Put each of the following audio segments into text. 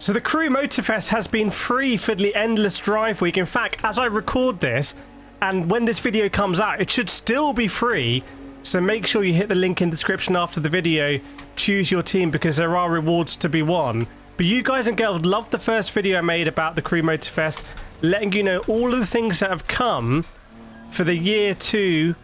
So the Crew Motorfest has been free for the Endless Drive week. In fact, as I record this, and when this video comes out, it should still be free. So make sure you hit the link in the description after the video. Choose your team because there are rewards to be won. But you guys and girls loved the first video I made about the Crew Motorfest, letting you know all of the things that have come for the Year 2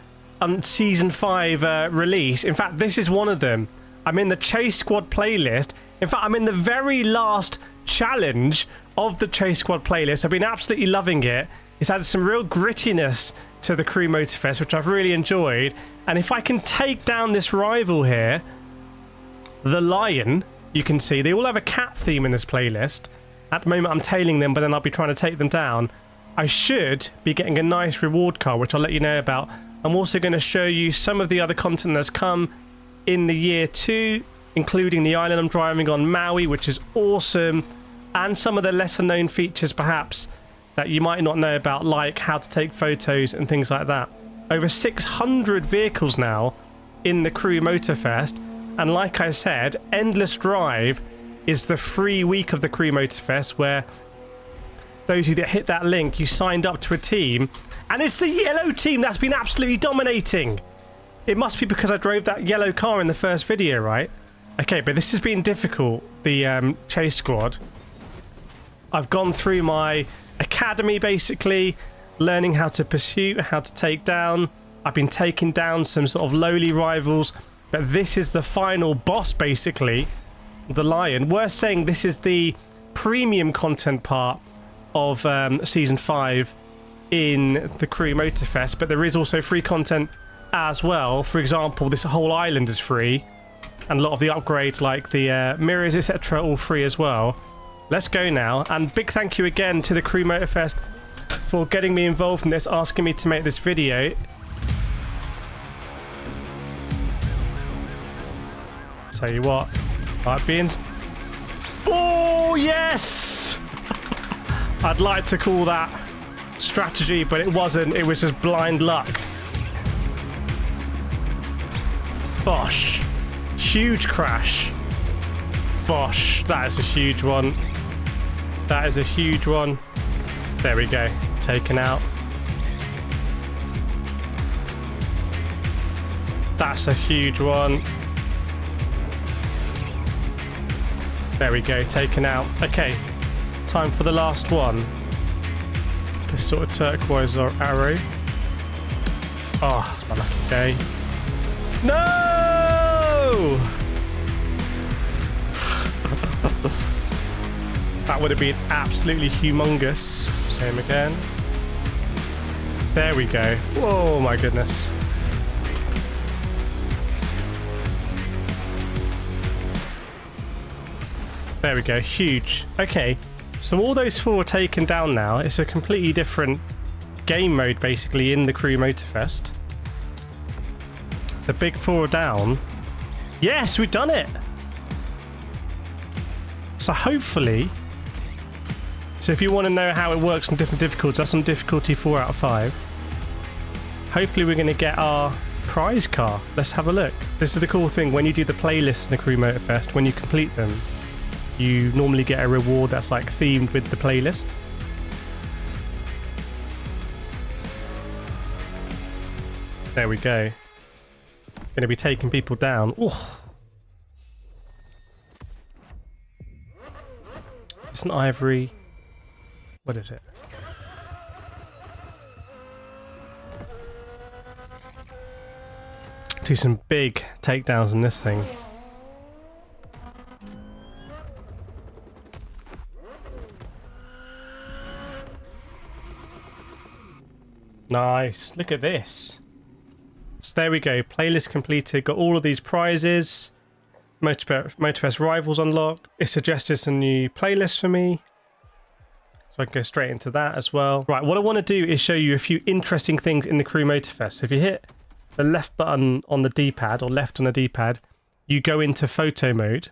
Season 5 release. In fact, this is one of them. I'm in the Chase Squad playlist. In fact, I'm in the very last challenge of the Chase Squad playlist. I've been absolutely loving it. It's added some real grittiness to the Crew Motorfest, which I've really enjoyed. And if I can take down this rival here, the Lion, you can see, they all have a cat theme in this playlist. At the moment, I'm tailing them, but then I'll be trying to take them down. I should be getting a nice reward card, which I'll let you know about. I'm also going to show you some of the other content that's come in the Year 2, including the island I'm driving on, Maui, which is awesome, and some of the lesser known features perhaps that you might not know about, like how to take photos and things like that. Over 600 vehicles now in the Crew Motorfest, and like I said, Endless Drive is the free week of the Crew Motorfest, where those of you that hit that link, you signed up to a team, and it's the yellow team that's been absolutely dominating. It must be because I drove that yellow car in the first video, right? Okay, but this has been difficult, the Chase Squad. I've gone through my academy, basically, learning how to pursue, how to take down. I've been taking down some sort of lowly rivals, but this is the final boss, basically, the Lion. We're saying this is the premium content part of Season 5 in the Crew Motorfest, but there is also free content as well. For example, this whole island is free, and a lot of the upgrades like the mirrors, etc., all free as well. Let's go now, and big thank you again to the Crew Motorfest for getting me involved in this, asking me to make this video. Tell you what, might be in... Oh yes! I'd like to call that strategy, but it wasn't. It was just blind luck. Bosh. Huge crash. Bosh. That is a huge one. That is a huge one. There we go. Taken out. That's a huge one. There we go. Taken out. Okay. Time for the last one. This sort of turquoise or arrow. Oh, it's my lucky day. No! That would have been absolutely humongous. Same again. There we go. Oh my goodness. There we go. Huge. Okay. So all those four are taken down now. It's a completely different game mode basically in the Crew Motorfest. The big four are down. Yes, we've done it. So hopefully, so if you want to know how it works on different difficulties, that's on difficulty 4 out of 5. Hopefully we're going to get our prize car. Let's have a look. This is the cool thing when you do the playlist in the Crew Motorfest, when you complete them, you normally get a reward that's like themed with the playlist. There we go. Going to be taking people down. Ooh. It's an ivory. What is it? Do some big takedowns in this thing. Nice. Look at this. So there we go. Playlist completed. Got all of these prizes. Motorfest rivals unlocked. It suggested some new playlists for me, so I can go straight into that as well. Right, what I want to do is show you a few interesting things in the Crew Motorfest. So if you hit the left button on the D-pad, or left on the D-pad, you go into photo mode,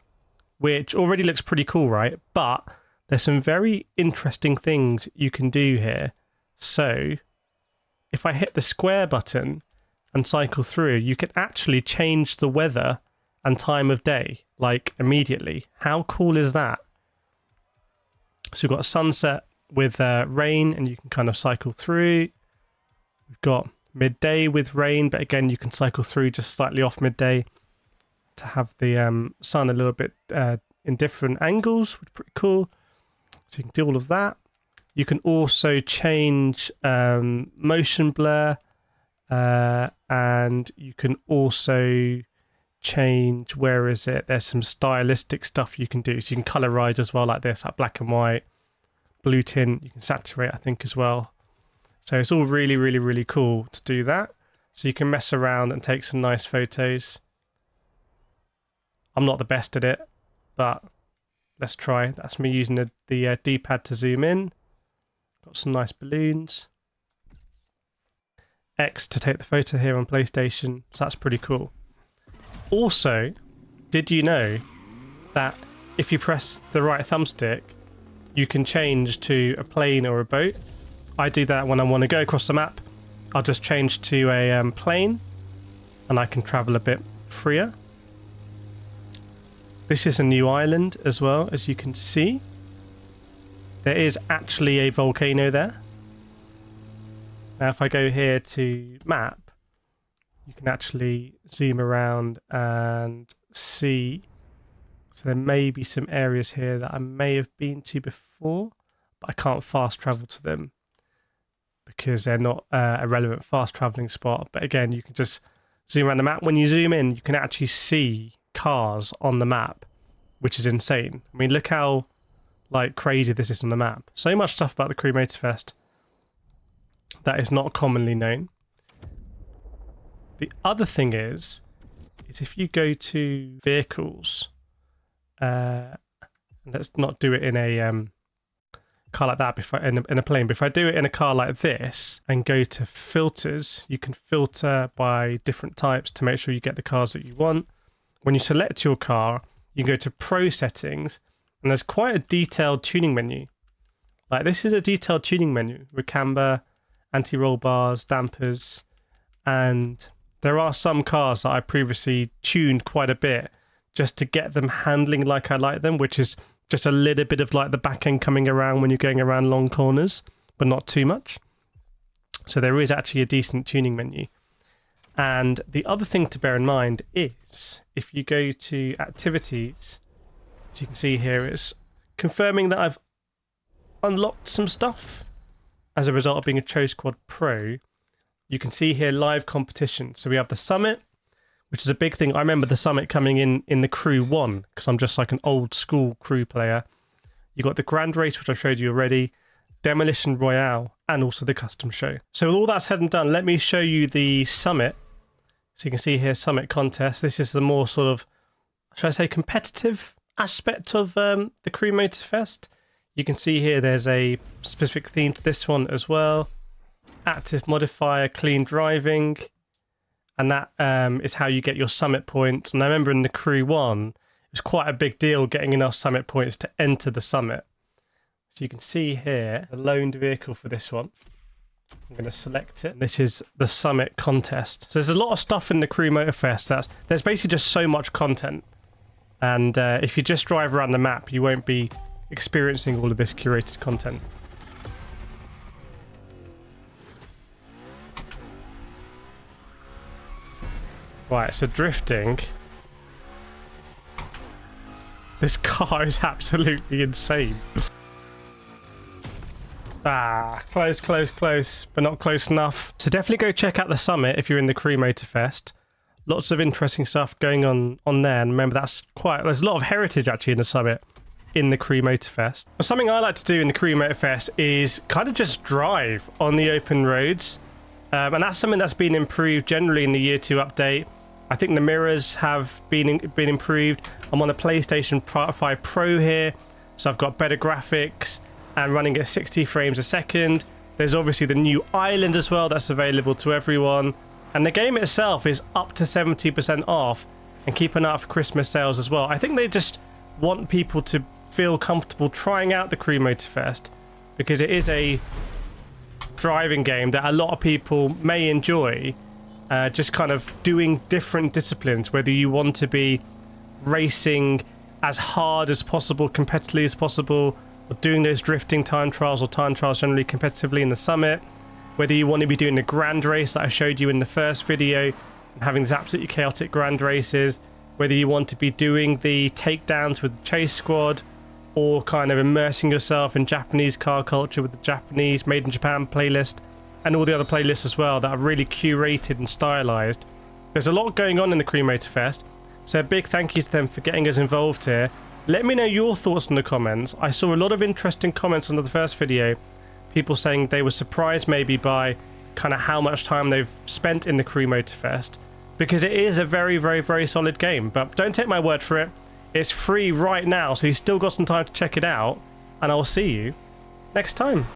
which already looks pretty cool, right? But there's some very interesting things you can do here. So if I hit the square button and cycle through, you can actually change the weather and time of day, like immediately. How cool is that? So we've got a sunset with rain, and you can kind of cycle through. We've got midday with rain, but again, you can cycle through just slightly off midday to have the sun a little bit in different angles, which is pretty cool. So you can do all of that. You can also change motion blur, and you can also change, where is it? There's some stylistic stuff you can do. So you can colorize as well, like this, like black and white, blue tint. You can saturate, I think, as well. So it's all really, really, really cool to do that. So you can mess around and take some nice photos. I'm not the best at it, but let's try. That's me using the D-pad to zoom in. Got some nice balloons. X to take the photo here on PlayStation. So that's pretty cool. Also, did you know that if you press the right thumbstick, you can change to a plane or a boat? I do that when I want to go across the map. I'll just change to a plane, and I can travel a bit freer. This is a new island as well, as you can see. There is actually a volcano there. Now if I go here to map, you can actually zoom around and see. So there may be some areas here that I may have been to before, but I can't fast travel to them because they're not a relevant fast traveling spot. But again, you can just zoom around the map. When you zoom in, you can actually see cars on the map, which is insane. I mean, look how like crazy this is on the map. So much stuff about the Crew Motorfest that is not commonly known. The other thing is if you go to vehicles, let's not do it in a car like that before in a plane. But if I do it in a car like this and go to filters, you can filter by different types to make sure you get the cars that you want. When you select your car, you can go to Pro settings, and there's quite a detailed tuning menu. Like this is a detailed tuning menu with camber, anti-roll bars, dampers, and there are some cars that I previously tuned quite a bit just to get them handling like I like them, which is just a little bit of like the back end coming around when you're going around long corners, but not too much. So there is actually a decent tuning menu. And the other thing to bear in mind is if you go to activities, as you can see here, it's confirming that I've unlocked some stuff as a result of being a Cho Squad Pro. You can see here live competition. So we have the Summit, which is a big thing. I remember the Summit coming in the Crew 1 because I'm just like an old school Crew player. You got the Grand Race, which I showed you already, Demolition Royale, and also the Custom Show. So with all that said and done, let me show you the Summit. So you can see here Summit Contest. This is the more sort of, should I say, competitive aspect of the Crew Motorfest. You can see here there's a specific theme to this one as well. Active modifier, clean driving. And that is how you get your Summit points. And I remember in the Crew 1, it was quite a big deal getting enough Summit points to enter the Summit. So you can see here, the loaned vehicle for this one. I'm going to select it. This is the Summit Contest. So there's a lot of stuff in the Crew Motorfest. There's basically just so much content. And if you just drive around the map, you won't be experiencing all of this curated content. Right, so drifting. This car is absolutely insane. Close, but not close enough. So definitely go check out the Summit if you're in the Crew Motorfest. Lots of interesting stuff going on there. And remember, there's a lot of heritage actually in the Summit in the Crew Motorfest. But something I like to do in the Crew Motorfest is kind of just drive on the open roads. And that's something that's been improved generally in the Year 2 update. I think the mirrors have been improved. I'm on a PlayStation 5 Pro here, so I've got better graphics and running at 60 frames a second. There's obviously the new island as well that's available to everyone. And the game itself is up to 70% off, and keep an eye out for Christmas sales as well. I think they just want people to feel comfortable trying out the Crew Motorfest because it is a driving game that a lot of people may enjoy, just kind of doing different disciplines, whether you want to be racing as hard as possible, competitively as possible, or doing those drifting time trials or time trials generally competitively in the summit, whether you want to be doing the grand race that I showed you in the first video and having these absolutely chaotic grand races, whether you want to be doing the takedowns with the chase squad, or kind of immersing yourself in Japanese car culture with the Japanese Made in Japan playlist and all the other playlists as well that are really curated and stylized. There's a lot going on in the Korea Motorfest, so a big thank you to them for getting us involved here. Let me know your thoughts in the comments. I saw a lot of interesting comments under the first video, people saying they were surprised maybe by kind of how much time they've spent in the Korea Motorfest, because it is a very, very, very solid game. But don't take my word for it. It's free right now, so you've still got some time to check it out, and I'll see you next time.